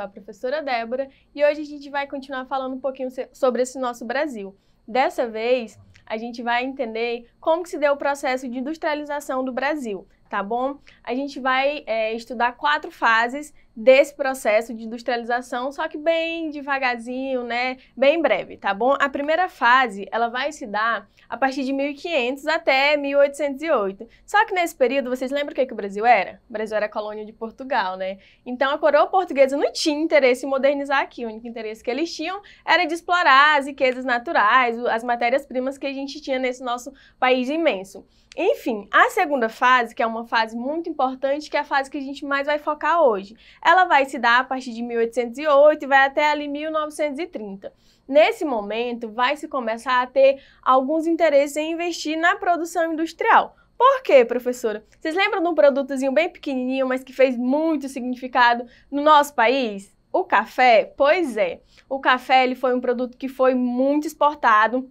sou a professora Débora e hoje a gente vai continuar falando um pouquinho sobre esse nosso Brasil. Dessa vez, a gente vai entender como que se deu o processo de industrialização do Brasil, tá bom? A gente vai estudar 4 fases desse processo de industrialização, só que bem devagarzinho, né? Bem breve, tá bom? A primeira fase, ela vai se dar a partir de 1500 até 1808. Só que nesse período, vocês lembram o que o Brasil era? O Brasil era colônia de Portugal, né? Então a coroa portuguesa não tinha interesse em modernizar aqui. O único interesse que eles tinham era de explorar as riquezas naturais, as matérias-primas que a gente tinha nesse nosso país imenso. Enfim, a segunda fase, que é uma fase muito importante, que é a fase que a gente mais vai focar hoje, ela vai se dar a partir de 1808 e vai até ali 1930. Nesse momento, vai se começar a ter alguns interesses em investir na produção industrial. Por quê, professora? Vocês lembram de um produtozinho bem pequenininho, mas que fez muito significado no nosso país? O café? Pois é, o café ele foi um produto que foi muito exportado,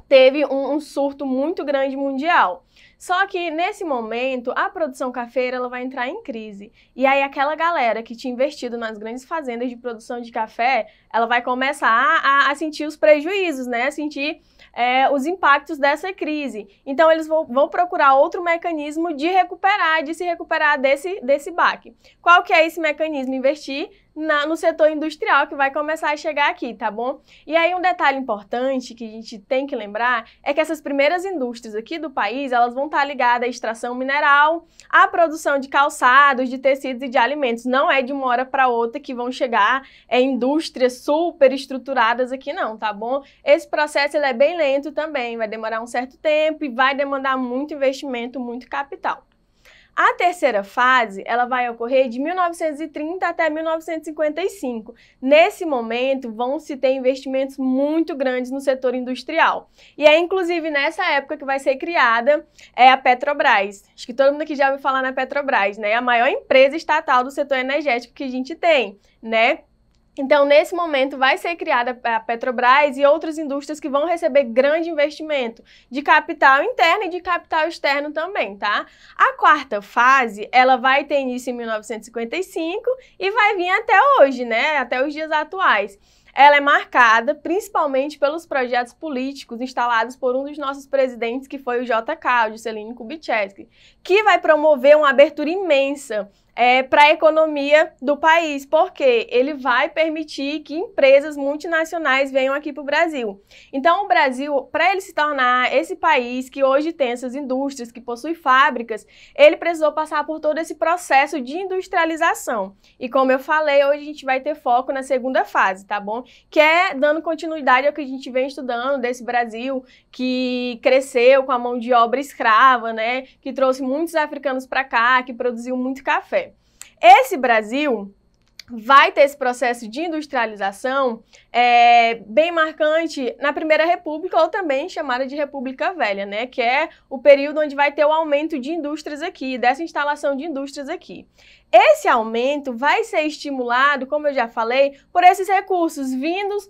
teve um surto muito grande mundial. Só que, nesse momento, a produção cafeira ela vai entrar em crise. E aí, aquela galera que tinha investido nas grandes fazendas de produção de café, ela vai começar a sentir os prejuízos, né? A sentir os impactos dessa crise. Então, eles vão procurar outro mecanismo de se recuperar desse baque. Qual que é esse mecanismo? Investir no setor industrial, que vai começar a chegar aqui, tá bom? E aí, um detalhe importante que a gente tem que lembrar é que essas primeiras indústrias aqui do país, elas vão estar ligadas à extração mineral, à produção de calçados, de tecidos e de alimentos. Não é de uma hora para outra que vão chegar indústrias super estruturadas aqui não, tá bom? Esse processo ele é bem lento também, vai demorar um certo tempo e vai demandar muito investimento, muito capital. A terceira fase, ela vai ocorrer de 1930 até 1955. Nesse momento, vão se ter investimentos muito grandes no setor industrial. E é inclusive nessa época que vai ser criada a Petrobras. Acho que todo mundo aqui já ouviu falar na Petrobras, né? A maior empresa estatal do setor energético que a gente tem, né? Então, nesse momento, vai ser criada a Petrobras e outras indústrias que vão receber grande investimento de capital interno e de capital externo também, tá? A quarta fase, ela vai ter início em 1955 e vai vir até hoje, né? Até os dias atuais. Ela é marcada principalmente pelos projetos políticos instalados por um dos nossos presidentes, que foi o JK, o Juscelino Kubitschek, que vai promover uma abertura imensa para a economia do país, porque ele vai permitir que empresas multinacionais venham aqui para o Brasil. Então, o Brasil, para ele se tornar esse país que hoje tem essas indústrias, que possui fábricas, ele precisou passar por todo esse processo de industrialização. E como eu falei, hoje a gente vai ter foco na segunda fase, tá bom? Que é dando continuidade ao que a gente vem estudando desse Brasil que cresceu com a mão de obra escrava, né? Que trouxe muitos africanos para cá, que produziu muito café. Esse Brasil vai ter esse processo de industrialização bem marcante na Primeira República, ou também chamada de República Velha, né? Que é o período onde vai ter o aumento de indústrias aqui, dessa instalação de indústrias aqui. Esse aumento vai ser estimulado, como eu já falei, por esses recursos vindos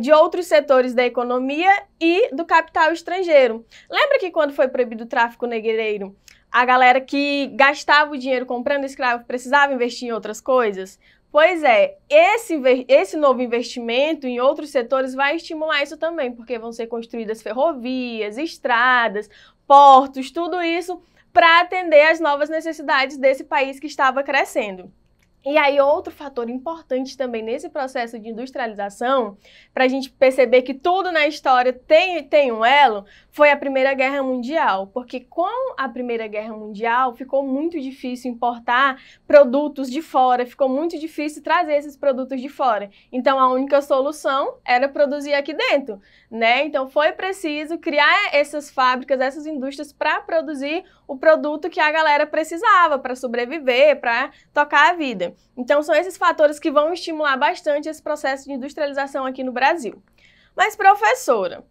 de outros setores da economia e do capital estrangeiro. Lembra que quando foi proibido o tráfico negreiro, a galera que gastava o dinheiro comprando escravo precisava investir em outras coisas? Pois é, esse novo investimento em outros setores vai estimular isso também, porque vão ser construídas ferrovias, estradas, portos, tudo isso para atender às novas necessidades desse país que estava crescendo. E aí, outro fator importante também nesse processo de industrialização, para a gente perceber que tudo na história tem um elo, foi a Primeira Guerra Mundial. Porque com a Primeira Guerra Mundial, ficou muito difícil importar produtos de fora, ficou muito difícil trazer esses produtos de fora. Então, a única solução era produzir aqui dentro, né? Então, foi preciso criar essas fábricas, essas indústrias para produzir o produto que a galera precisava para sobreviver, para tocar a vida. Então, são esses fatores que vão estimular bastante esse processo de industrialização aqui no Brasil. Mas, professora,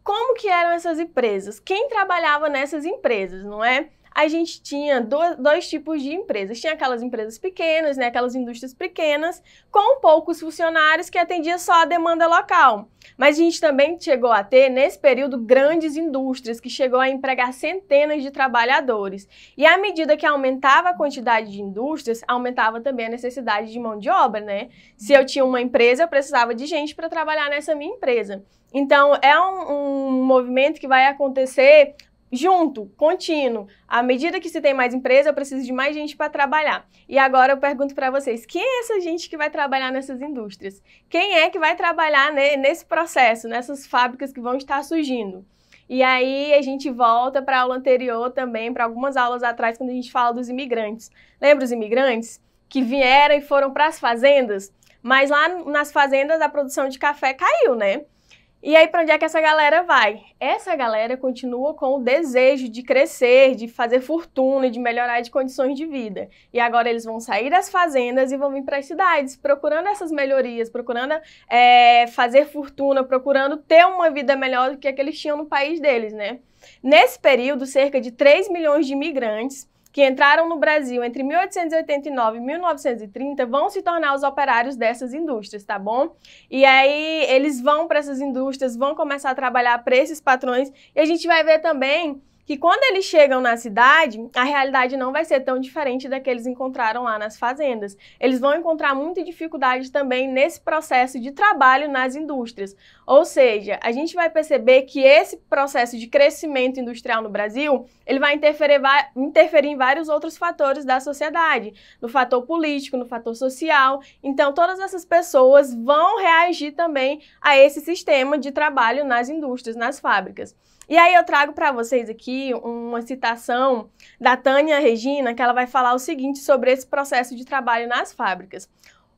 como que eram essas empresas? Quem trabalhava nessas empresas, não é? a gente tinha dois tipos de empresas. Tinha aquelas empresas pequenas, né, aquelas indústrias pequenas, com poucos funcionários que atendiam só a demanda local. Mas a gente também chegou a ter, nesse período, grandes indústrias, que chegou a empregar centenas de trabalhadores. E à medida que aumentava a quantidade de indústrias, aumentava também a necessidade de mão de obra, né? Se eu tinha uma empresa, eu precisava de gente para trabalhar nessa minha empresa. Então, é um movimento que vai acontecer junto, contínuo. À medida que se tem mais empresa, eu preciso de mais gente para trabalhar. E agora eu pergunto para vocês, quem é essa gente que vai trabalhar nessas indústrias? Quem é que vai trabalhar nesse processo, nessas fábricas que vão estar surgindo? E aí a gente volta para a aula anterior também, para algumas aulas atrás, quando a gente fala dos imigrantes. Lembra os imigrantes que vieram e foram para as fazendas? Mas lá nas fazendas a produção de café caiu, né? E aí, para onde é que essa galera vai? Essa galera continua com o desejo de crescer, de fazer fortuna, de melhorar de condições de vida. E agora eles vão sair das fazendas e vão vir para as cidades, procurando essas melhorias, procurando fazer fortuna, procurando ter uma vida melhor do que a que eles tinham no país deles, né? Nesse período, cerca de 3 milhões de imigrantes que entraram no Brasil entre 1889 e 1930 vão se tornar os operários dessas indústrias, tá bom? E aí eles vão para essas indústrias, vão começar a trabalhar para esses patrões e a gente vai ver também que quando eles chegam na cidade, a realidade não vai ser tão diferente da que eles encontraram lá nas fazendas. Eles vão encontrar muita dificuldade também nesse processo de trabalho nas indústrias. Ou seja, a gente vai perceber que esse processo de crescimento industrial no Brasil, ele vai interferir em vários outros fatores da sociedade, no fator político, no fator social. Então, todas essas pessoas vão reagir também a esse sistema de trabalho nas indústrias, nas fábricas. E aí eu trago para vocês aqui uma citação da Tânia Regina, que ela vai falar o seguinte sobre esse processo de trabalho nas fábricas.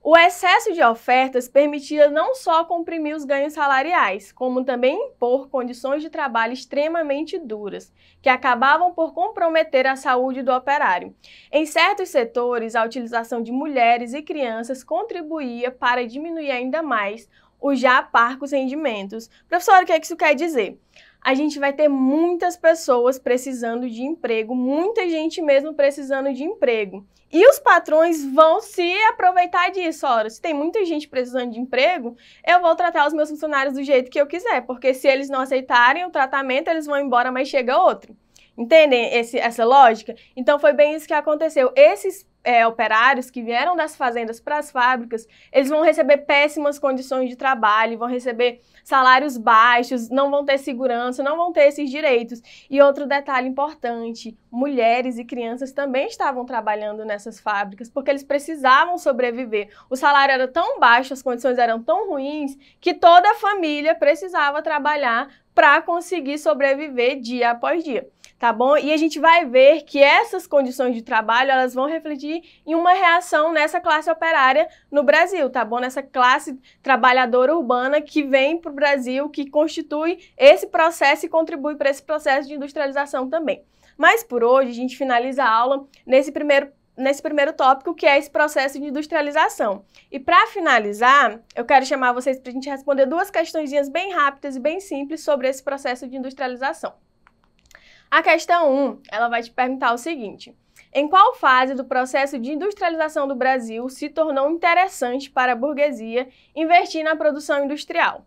O excesso de ofertas permitia não só comprimir os ganhos salariais, como também impor condições de trabalho extremamente duras, que acabavam por comprometer a saúde do operário. Em certos setores, a utilização de mulheres e crianças contribuía para diminuir ainda mais os já parcos rendimentos. Professora, o que isso quer dizer? A gente vai ter muitas pessoas precisando de emprego, muita gente mesmo precisando de emprego. E os patrões vão se aproveitar disso. Ora, se tem muita gente precisando de emprego, eu vou tratar os meus funcionários do jeito que eu quiser, porque se eles não aceitarem o tratamento, eles vão embora, mas chega outro. Entendem essa lógica? Então foi bem isso que aconteceu. Esses operários que vieram das fazendas para as fábricas, eles vão receber péssimas condições de trabalho, vão receber salários baixos, não vão ter segurança, não vão ter esses direitos. E outro detalhe importante, mulheres e crianças também estavam trabalhando nessas fábricas, porque eles precisavam sobreviver. O salário era tão baixo, as condições eram tão ruins, que toda a família precisava trabalhar para conseguir sobreviver dia após dia. Tá bom? E a gente vai ver que essas condições de trabalho, elas vão refletir em uma reação nessa classe operária no Brasil, tá bom? Nessa classe trabalhadora urbana que vem para o Brasil, que constitui esse processo e contribui para esse processo de industrialização também. Mas por hoje, a gente finaliza a aula nesse primeiro tópico, que é esse processo de industrialização. E para finalizar, eu quero chamar vocês para a gente responder duas questõezinhas bem rápidas e bem simples sobre esse processo de industrialização. A questão 1, ela vai te perguntar o seguinte: em qual fase do processo de industrialização do Brasil se tornou interessante para a burguesia investir na produção industrial?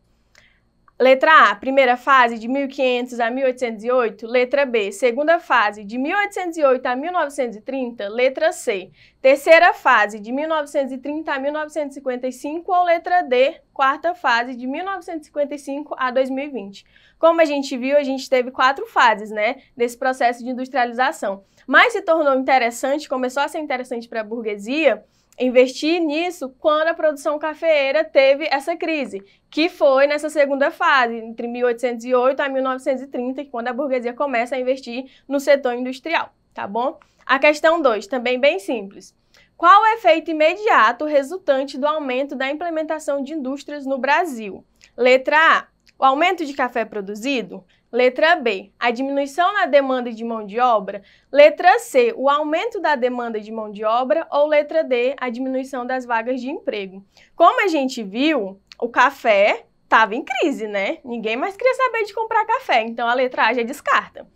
Letra A, primeira fase de 1500 a 1808. Letra B, segunda fase de 1808 a 1930. Letra C, terceira fase de 1930 a 1955. Ou letra D, quarta fase de 1955 a 2020. Como a gente viu, a gente teve 4 fases, né, desse processo de industrialização. Mas se tornou interessante, começou a ser interessante para a burguesia investir nisso quando a produção cafeeira teve essa crise, que foi nessa segunda fase, entre 1808 a 1930, quando a burguesia começa a investir no setor industrial, tá bom? A questão 2, também bem simples. Qual o efeito imediato resultante do aumento da implementação de indústrias no Brasil? Letra A, o aumento de café produzido. Letra B, a diminuição na demanda de mão de obra. Letra C, o aumento da demanda de mão de obra. Ou letra D, a diminuição das vagas de emprego. Como a gente viu, o café estava em crise, né? Ninguém mais queria saber de comprar café, então a letra A já descarta.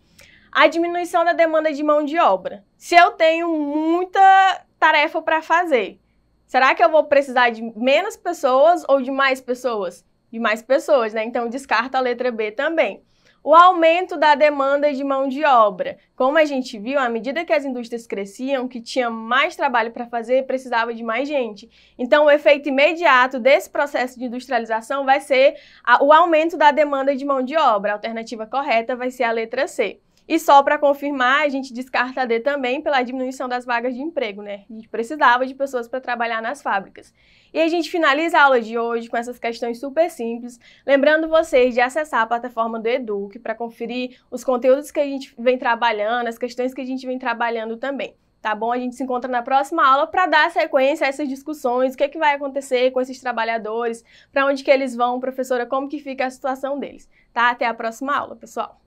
A diminuição da demanda de mão de obra. Se eu tenho muita tarefa para fazer, será que eu vou precisar de menos pessoas ou de mais pessoas? De mais pessoas, né? Então, descarta a letra B também. O aumento da demanda de mão de obra. Como a gente viu, à medida que as indústrias cresciam, que tinha mais trabalho para fazer, precisava de mais gente. Então, o efeito imediato desse processo de industrialização vai ser o aumento da demanda de mão de obra. A alternativa correta vai ser a letra C. E só para confirmar, a gente descarta a D também pela diminuição das vagas de emprego, né? A gente precisava de pessoas para trabalhar nas fábricas. E a gente finaliza a aula de hoje com essas questões super simples, lembrando vocês de acessar a plataforma do Eduque para conferir os conteúdos que a gente vem trabalhando, as questões que a gente vem trabalhando também. Tá bom? A gente se encontra na próxima aula para dar sequência a essas discussões, o que vai acontecer com esses trabalhadores, para onde que eles vão, professora, como que fica a situação deles. Tá? Até a próxima aula, pessoal!